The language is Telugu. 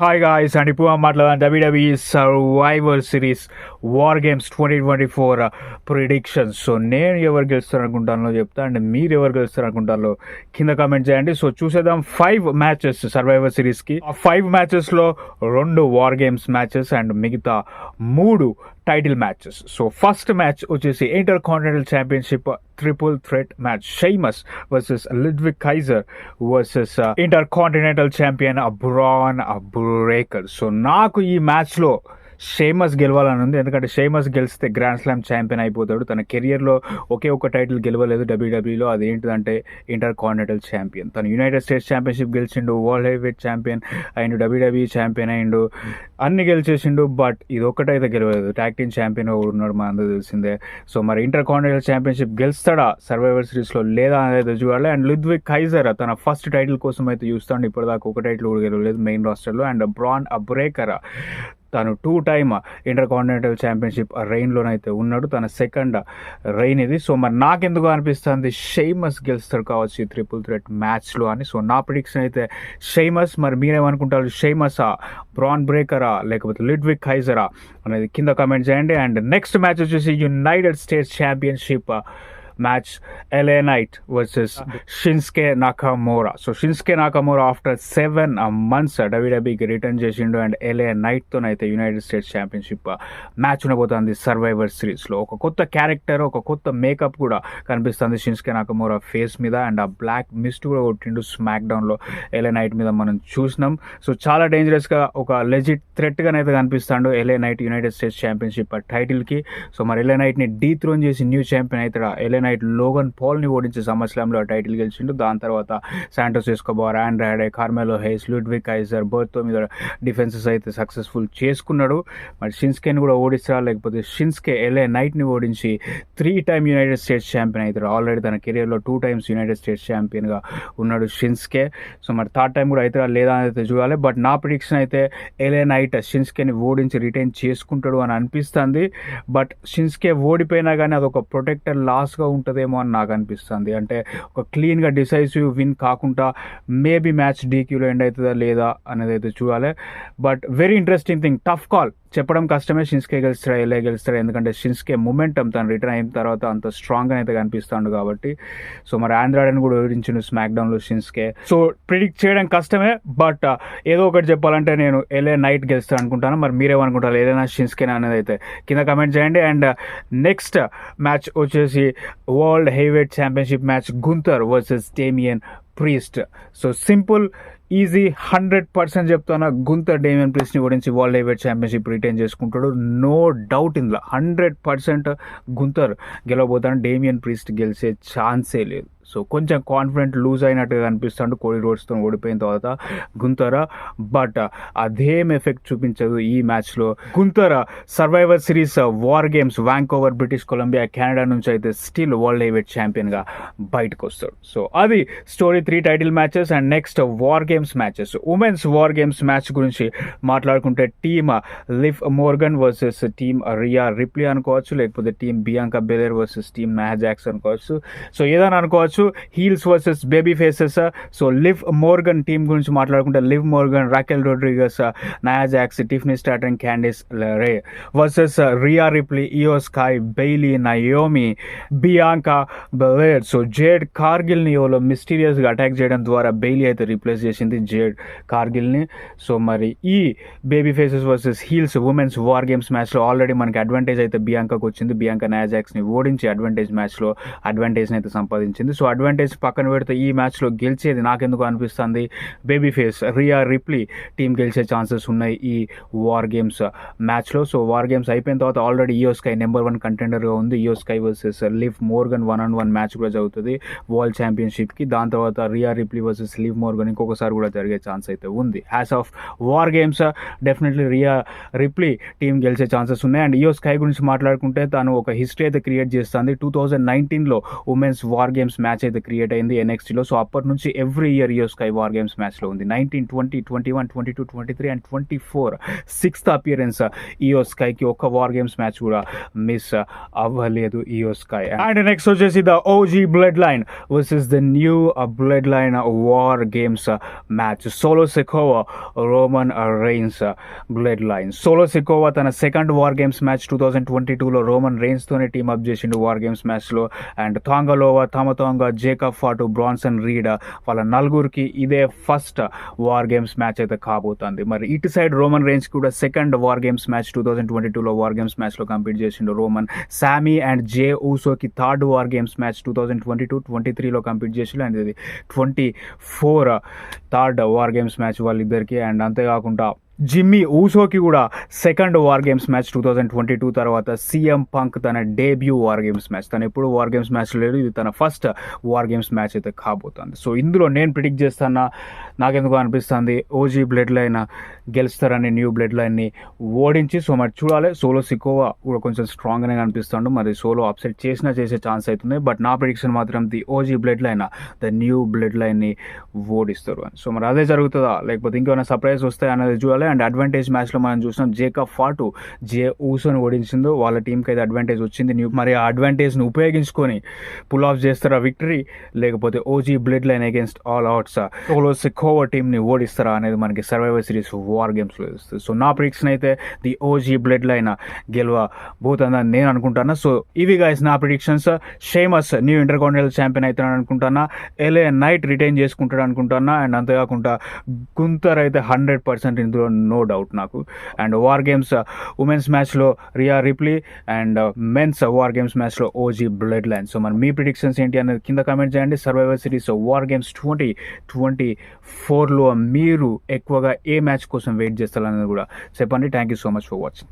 హాయ్ గాయ్స్ అండ్ ఇప్పుడు మాట్లాడదాం WWE survivor series war games 2024 predictions. So నేను ఎవరు గెలుస్తారు అనుకుంటానో చెప్తా అండ్ మీరు ఎవరు గెలుస్తారు అనుకుంటారో కింద కామెంట్ చేయండి. సో చూసేద్దాం 5 మ్యాచెస్ సర్వైవర్ సిరీస్కి. ఆ 5 మ్యాచెస్లో 2 వార్ గేమ్స్ మ్యాచెస్ అండ్ మిగతా 3 title matches. So first match వచ్చేసి intercontinental championship triple threat match. Sheamus versus Ludwig Kaiser versus intercontinental champion Bron Breakker. So నాకు ఈ మ్యాచ్లో షేమస్ గెలవాలని ఉంది, ఎందుకంటే షేమస్ గెలిస్తే గ్రాండ్ స్లామ్ ఛాంపియన్ అయిపోతాడు. తన కెరియర్లో ఒకే ఒక టైటిల్ గెలవలేదు డబ్ల్యూడబ్ల్యూలో, అది ఏంటిదంటే ఇంటర్ కాంటినెంటల్ ఛాంపియన్. తను యునైటెడ్ స్టేట్స్ ఛాంపియన్షిప్ గెలిచిండు, వరల్డ్ హెవీవెయిట్ ఛాంపియన్ అయిండు, డబ్ల్యూడబ్ల్యూ ఛాంపియన్ అయిండు, అన్ని గెలిచేసిండు. బట్ ఇది ఒక్కటైతే గెలవలేదు. ట్యాగ్ టీమ్ ఛాంపియన్ ఉన్నాడు, మా అందరూ తెలిసిందే. సో మరి ఇంటర్ కాంటినెంటల్ ఛాంపియన్షిప్ గెలుస్తాడా సర్వైవర్ సిరీస్లో లేదా అనేది చూడాలి. అండ్ లిడ్విగ్ కైజర్ తన ఫస్ట్ టైటిల్ కోసం అయితే చూస్తాడు. ఇప్పటిదాకా ఒక టైటిల్ కూడా గెలవలేదు మెయిన్ రాస్టర్లో. అండ్ బ్రాన్ బ్రేకర్ తను 2 టైమ్ ఇంటర్ కాంటినెంటల్ ఛాంపియన్షిప్ రెయిన్లోనైతే ఉన్నాడు, తన సెకండ్ రెయిన్ ఇది. సో మరి నాకెందుకు అనిపిస్తుంది షేమస్ గెలుస్తాడు కావచ్చు ఈ ట్రిపుల్ థ్రెట్ మ్యాచ్లో అని. సో నా ప్రిడిక్షన్ అయితే షేమస్. మరి మీరేమనుకుంటారు, షేమసా, బ్రాన్ బ్రేకరా లేకపోతే లిడ్విగ్ కైజరా అనేది కింద కామెంట్ చేయండి. అండ్ నెక్స్ట్ మ్యాచ్ వచ్చేసి United States championship match LA Knight versus Shinsuke Nakamura. So Shinsuke Nakamura after 7 months డబ్ల్యూడబ్ల్యూకి రిటర్న్ చేసిండు. అండ్ LA Knightతోనైతే యునైటెడ్ స్టేట్స్ ఛాంపియన్షిప్ మ్యాచ్ ఉండబోతుంది సర్వైవర్ సిరీస్లో. ఒక కొత్త క్యారెక్టర్, ఒక కొత్త మేకప్ కూడా కనిపిస్తుంది షిన్స్కే నాకామోరా ఫేస్ మీద. అండ్ ఆ బ్లాక్ మిస్ట్ కూడా కొట్టిండు స్మాక్ డౌన్లో LA Knight మీద మనం చూసినాం. సో చాలా డేంజరస్గా ఒక లెజిట్ థ్రెట్గానైతే కనిపిస్తాడు LA Knight United States championship టైటిల్కి. సో మరి LA Knightని డీథ్రోన్ చేసి న్యూ ఛాంపియన్ అవుతాడా. LA Knight లోగన్ పాల్ని ఓడించి సమ్మర్స్లామ్లో టైటిల్ గెలిచిండు. దాని తర్వాత Santos Escobar, Andrade, Carmelo Hayes, Ludwig Kaiser, బర్తో మీద డిఫెన్సెస్ అయితే సక్సెస్ఫుల్ చేసుకున్నాడు. మరి షిన్స్కేని కూడా ఓడిస్తారా లేకపోతే షిన్స్కే LA Knightని ఓడించి 3 టైమ్ యునైటెడ్ స్టేట్స్ ఛాంపియన్ అవుతాడు. ఆల్రెడీ తన కెరియర్లో 2 టైమ్స్ యునైటెడ్ స్టేట్స్ ఛాంపియన్గా ఉన్నాడు షిన్స్కే. సో మరి 3rd టైం కూడా అవుతారా లేదా అని అయితే చూడాలి. బట్ నా ప్రిడిక్షన్ అయితే LA Knight షిన్స్కేని ఓడించి రిటైన్ చేసుకుంటాడు అని అనిపిస్తుంది. బట్ షిన్స్కే ఓడిపోయినా కానీ అదొక ప్రొటెక్టర్ లాస్గా ఉంటుందేమో అని నాకు అనిపిస్తుంది. అంటే ఒక క్లీన్గా డిసైసివ్ విన్ కాకుండా మేబీ మ్యాచ్ డీక్యూలో ఎండ్ అవుతుందా లేదా అనేది అయితే చూడాలి. But very interesting thing, tough call చెప్పడం కష్టమే. షిన్స్కే గెలుస్తాడా LA గెలుస్తాడా, ఎందుకంటే షిన్స్కే మొమెంటం తను రిటర్న్ అయిన తర్వాత అంత స్ట్రాంగ్గా అయితే కనిపిస్తాడు కాబట్టి. సో మరి ఆండ్రాడని కూడా వివరించిండు స్మాక్ డౌన్లో షిన్స్కే. సో ప్రిడిక్ట్ చేయడం కష్టమే, బట్ ఏదో ఒకటి చెప్పాలంటే నేను LA Knight గెలుస్తాను అనుకుంటాను. మరి మీరేమనుకుంటారు, ఏదైనా షిన్స్కేనా అనేది అయితే కింద కమెంట్ చేయండి. అండ్ నెక్స్ట్ మ్యాచ్ వచ్చేసి world heavyweight championship match Gunther versus Damian Priest. So simple, easy, 100% చెప్తాను. గుంతర్ డేమియన్ ప్రీస్ట్ని ఓడించి వరల్డ్ హెవీవెయిట్ ఛాంపియన్షిప్ రిటైన్ చేసుకుంటాడు. నో డౌట్ ఇందులో 100% గుంతర్ గెలవబోతాడు. డేమియన్ ప్రీస్ట్ గెలిచే ఛాన్సే లేదు. సో కొంచెం కాన్ఫిడెంట్ లూజ్ అయినట్టుగా కనిపిస్తాడు కోడి రోడ్స్తో ఓడిపోయిన తర్వాత గుంతర. బట్ అదేం ఎఫెక్ట్ చూపించదు ఈ మ్యాచ్లో. Gunther survivor series war games Vancouver British Columbia Canada నుంచి అయితే స్టిల్ వరల్డ్ హెవీవెయిట్ ఛాంపియన్గా బయటకు వస్తాడు. సో అది story. 3 title matches and next war games matches. Women's war games match గురించి మాట్లాడుకుంటే team Liv Morgan versus team Rhea Ripley అనుకోవచ్చు, లేకపోతే team Bianca Belair versus team Nia Jax అనుకోవచ్చు. సో ఏదైనా అనుకోవచ్చు. Heels versus baby faces. So Liv Morgan team గురించి మాట్లాడుకుంటే Liv Morgan, Raquel Rodriguez, Nia Jax, Tiffany Stratton, Candice LeRae versus Rhea Ripley, Iyo Sky, Bayley, Naomi, Bianca Belair. So jade కార్గిల్ని ఎవరో మిస్టీరియస్గా అటాక్ చేయడం ద్వారా బెయిలీ అయితే రీప్లేస్ చేసింది జేడ్ కార్గిల్ని. సో మరి ఈ baby faces versus heels women's war games మ్యాచ్లో ఆల్రెడీ మనకి అడ్వాంటేజ్ అయితే బియాంకాకు వచ్చింది. బియాంకా నయా జాక్స్ని ఓడించి అడ్వాంటేజ్ మ్యాచ్లో అడ్వాంటేజ్ని అయితే సంపాదించింది. సో అడ్వాంటేజ్ పక్కన పెడితే ఈ మ్యాచ్లో గెలిచేది నాకెందుకు అనిపిస్తుంది baby face Riya Ripley team గెలిచే ఛాన్సెస్ ఉన్నాయి ఈ వార్ గేమ్స్ మ్యాచ్లో. సో వార్ గేమ్స్ అయిపోయిన తర్వాత ఆల్రెడీ ఇయో స్కై నెంబర్ 1 కంటెండర్గా ఉంది. Iyo Sky versus Liv Morgan 1-on-1 match కూడా జరుగుతుంది వరల్డ్ ఛాంపియన్షిప్కి. దాని తర్వాత Rhea Ripley versus Liv Morgan ఇంకొకసారి కూడా జరిగే ఛాన్స్ అయితే ఉంది. As of war games definitely Rhea Ripley team గెలిచే ఛాన్సెస్ ఉన్నాయి. అండ్ ఇయో స్కై గురించి మాట్లాడుకుంటే తను ఒక హిస్టరీ అయితే క్రియేట్ చేస్తుంది. 2019లో women's war games match match అయితే క్రియేట్ అయింది NXTలో. సో అప్పటి నుంచి every year Iyo Sky war games మ్యాచ్లో ఉంది. 19, 20, 21, 22, 23 అండ్ 24 6th అపియరెన్స్ ఇయో స్కైకి ఒక్క వార్ గేమ్స్ మ్యాచ్ కూడా మిస్ అవ్వలేదు ఇయో స్కై. అండ్ నెక్స్ట్ వచ్చేసి the OG blood line versus the new bloodline war games match. Solo Sikoa Roman Reigns bloodline. Solo Sikoa తన సెకండ్ వార్ గేమ్స్ మ్యాచ్ 2022లో రోమన్ రెయిన్స్తోనే టీమప్ చేసిండు వార్ గేమ్స్ మ్యాచ్లో. And Tonga Loa, Tama Tonga, Jacob Fatu, Bronson Reed వాళ్ళ నలుగురికి ఇదే ఫస్ట్ వార్ గేమ్స్ మ్యాచ్ అయితే కాబోతుంది. మరి ఇటు సైడ్ రోమన్ రెయిన్స్ కూడా సెకండ్ వార్ గేమ్స్ మ్యాచ్ 2022లో వార్ గేమ్స్ మ్యాచ్లో కంప్లీట్ చేసిండు రోమన్. శామీ అండ్ జే ఊసోకి థర్డ్ వార్ గేమ్స్ మ్యాచ్ 2022-23లో కంప్లీట్ చేసిండు. అండ్ ఇది 24 థర్డ్ వార్ గేమ్స్ మ్యాచ్ వాళ్ళిద్దరికి. అండ్ అంతేకాకుండా జిమ్మీ ఊసోకి కూడా సెకండ్ వార్ గేమ్స్ మ్యాచ్ 2022 తర్వాత. CM పంక్ తన డెబ్యూ వార్ గేమ్స్ మ్యాచ్, తను ఎప్పుడు వార్ గేమ్స్ మ్యాచ్ లేదు, ఇది తన ఫస్ట్ వార్ గేమ్స్ మ్యాచ్ అయితే కాబోతుంది. సో ఇందులో నేను ప్రిడిక్ట్ చేస్తాను, నాకెందుకు అనిపిస్తుంది ఓజీ బ్లడ్ లైన్ గెలుస్తారని న్యూ బ్లడ్ లైన్ని ఓడించి. సో మరి చూడాలి. సోలో సికోవా కూడా కొంచెం స్ట్రాంగ్గానే కనిపిస్తాడు, మరి సోలో అప్సెట్ చేసే ఛాన్స్ అవుతుంది. బట్ నా ప్రిడిక్షన్ మాత్రం the OG blood line the new blood లైన్ని ఓడిస్తారు అని. సో మరి అదే జరుగుతుందా లేకపోతే ఇంకేమైనా సర్ప్రైజ్ వస్తాయి అనేది చూడాలి. అండ్ అడ్వాంటేజ్ మ్యాచ్లో మనం చూసినాం జేకబ్ ఫాటు జే ఊసోని ఓడించిందో, వాళ్ళ టీంకి అయితే అడ్వాంటేజ్ వచ్చింది. మరి ఆ అడ్వాంటేజ్ని ఉపయోగించుకొని పుల్ ఆఫ్ చేస్తారా విక్టరీ, లేకపోతే OG blood line against all outs solo Sikoa టీంని ఓడిస్తారా అనేది మనకి సర్వైవర్ సిరీస్ వార్ గేమ్స్లో తెలుస్తుంది. సో నా ప్రిడిక్షన్ అయితే ది ఓజీ బ్లడ్ లైన్ గెలవబోతుందని నేను అనుకుంటాను. సో ఇవి గైస్ నా predictions. Sheamus new intercontinental champion అవుతాడు అనుకుంటానా, LA నైట్ రిటైన్ చేసుకుంటాడు అనుకుంటానా. అండ్ అంతేకాకుండా గుంతర్ అయితే 100% ఇందులో నో డౌట్ నాకు. అండ్ వార్ గేమ్స్ ఉమెన్స్ మ్యాచ్లో Riya రిప్లీ and men's war games మ్యాచ్లో ఓజీ బ్లడ్ లైన్. సో మరి మీ ప్రిడిక్షన్స్ ఏంటి అనేది కింద కామెంట్ చేయండి. సర్వైవర్ సిరీస్ వార్ గేమ్స్ 2024లో మీరు ఎక్కువగా ఏ మ్యాచ్ కోసం వెయిట్ చేస్తారనేది కూడా చెప్పండి. Thank you so much for watching.